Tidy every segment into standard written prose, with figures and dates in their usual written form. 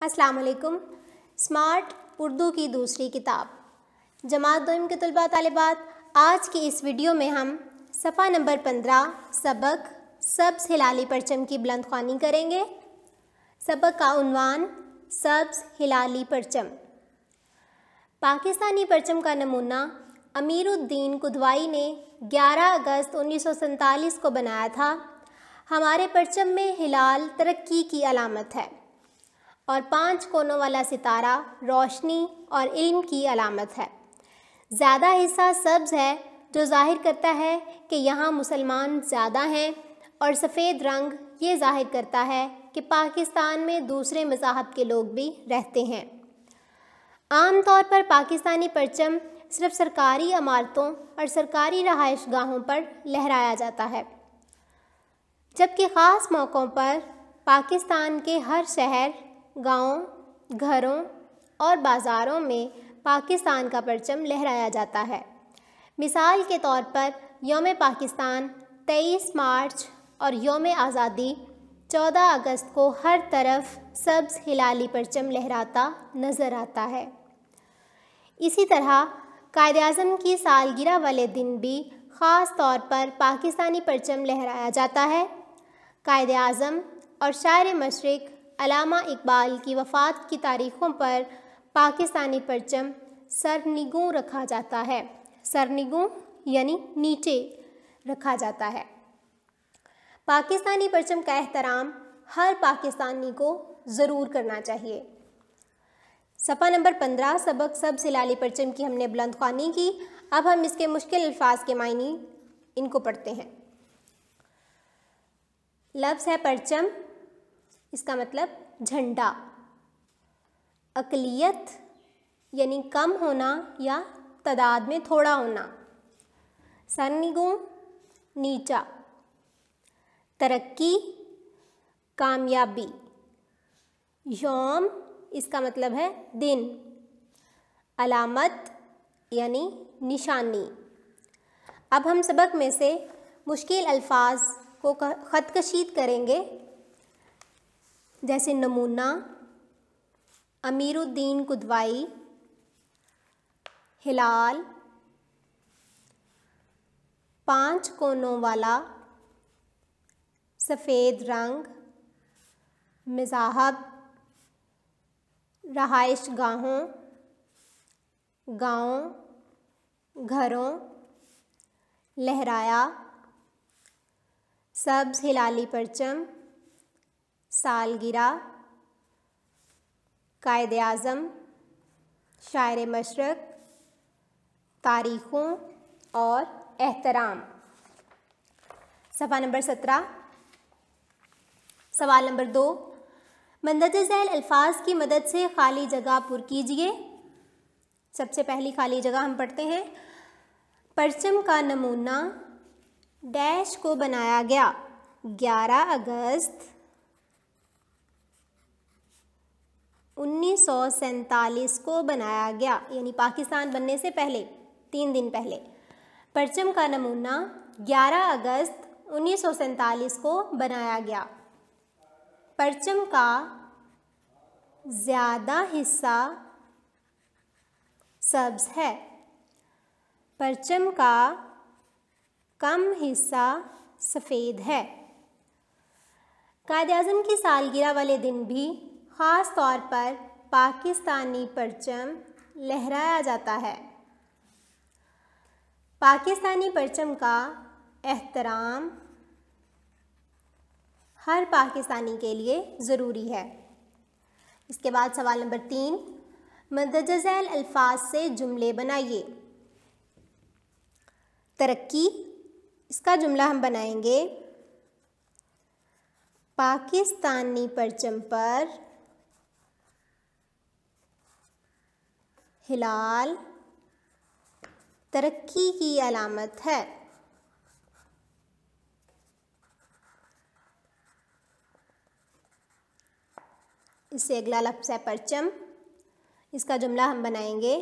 अस्सलाम वालेकुम। स्मार्ट उर्दू की दूसरी किताब जमात दोयम के तलबा तालिबात, आज की इस वीडियो में हम सफ़ा नंबर 15 सबक सब्ज़ हिलाली परचम की बुलंद ख्वानी करेंगे। सबक का उन्वान सब्ज़ हिलाली परचम। पाकिस्तानी परचम का नमूना अमीरुद्दीन कुदवाई ने 11 अगस्त 1947 को बनाया था। हमारे परचम में हिलाल तरक्की की अलामत है और 5 कोनों वाला सितारा रोशनी और इल्म की अलामत है। ज़्यादा हिस्सा सब्ज़ है जो ज़ाहिर करता है कि यहाँ मुसलमान ज़्यादा हैं, और सफ़ेद रंग ये ज़ाहिर करता है कि पाकिस्तान में दूसरे मज़ाहब के लोग भी रहते हैं। आम तौर पर पाकिस्तानी परचम सिर्फ सरकारी इमारतों और सरकारी रहाइश गाहों पर लहराया जाता है, जबकि ख़ास मौक़ों पर पाकिस्तान के हर शहर, गाँव, घरों और बाज़ारों में पाकिस्तान का परचम लहराया जाता है। मिसाल के तौर पर यौम पाकिस्तान 23 मार्च और यौम आज़ादी 14 अगस्त को हर तरफ सब्ज़ हिलाली परचम लहराता नज़र आता है। इसी तरह कायद-ए-आज़म की सालगिरह वाले दिन भी ख़ास तौर पर पाकिस्तानी परचम लहराया जाता है। कायद-ए-आज़म और शायर मशरिक़ अल्लामा इकबाल की वफ़ात की तारीख़ों पर पाकिस्तानी परचम सरनिगूं रखा जाता है। सरनिगूं यानी नीचे रखा जाता है। पाकिस्तानी परचम का एहतराम हर पाकिस्तानी को ज़रूर करना चाहिए। सफ़ा नंबर 15 सबक सब्ज़ हिलाली परचम की हमने बुलंद ख्वानी की। अब हम इसके मुश्किल अल्फाज के मायने इनको पढ़ते हैं। लफ्ज़ है परचम, इसका मतलब झंडा। अक़लियत यानी कम होना या तादाद में थोड़ा होना। सरनिगूं नीचा। तरक्की कामयाबी। यौम इसका मतलब है दिन। अलामत यानी निशानी। अब हम सबक में से मुश्किल अल्फाज को ख़त कशीद करेंगे, जैसे नमूना अमीरुद्दीन कुदवाई, हिलाल, 5 कोनों वाला, सफ़ेद रंग, मज़ाहब, रहाइश गाहों, गाँव, घरों, लहराया, सब्ज़ हिलाली परचम, सालगिरह, कायद-ए-आज़म, शायर मशरिक़, तारीख़ों और एहतराम। सफ़ा नंबर 17। सवाल नंबर 2, मंदरज ज़ैल अल्फाज की मदद से खाली जगह पुर कीजिए। सबसे पहली खाली जगह हम पढ़ते हैं। परचम का नमूना डैश को बनाया गया 11 अगस्त 1947 को बनाया गया, यानी पाकिस्तान बनने से पहले 3 दिन पहले। परचम का नमूना 11 अगस्त 1947 को बनाया गया। परचम का ज़्यादा हिस्सा सब्ज़ है। परचम का कम हिस्सा सफ़ेद है। कायद-ए-आज़म की सालगिरह वाले दिन भी ख़ास तौर पर पाकिस्तानी परचम लहराया जाता है। पाकिस्तानी परचम का एहतराम हर पाकिस्तानी के लिए ज़रूरी है। इसके बाद सवाल नंबर 3, मंदरज ज़ैल अल्फाज से जुमले बनाइए। तरक्की, इसका जुमला हम बनाएंगे पाकिस्तानी परचम पर हिलाल तरक्की की अलामत है। इससे अगला लफ्ज़ है परचम। इसका जुमला हम बनाएंगे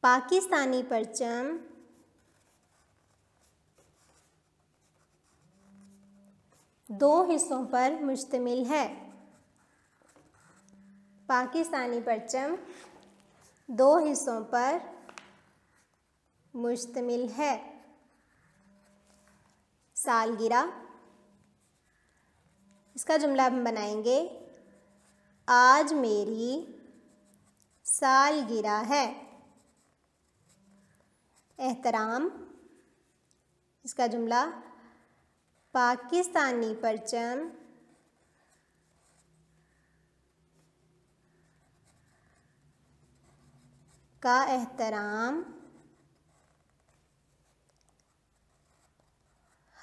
पाकिस्तानी परचम दो हिस्सों पर मुश्तमिल है। पाकिस्तानी परचम 2 हिस्सों पर मुश्तमिल है। सालगिरह, इसका जुमला हम बनाएंगे, आज मेरी सालगिरह है। एहतराम, इसका जुमला, पाकिस्तानी परचम का एहतराम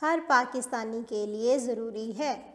हर पाकिस्तानी के लिए ज़रूरी है।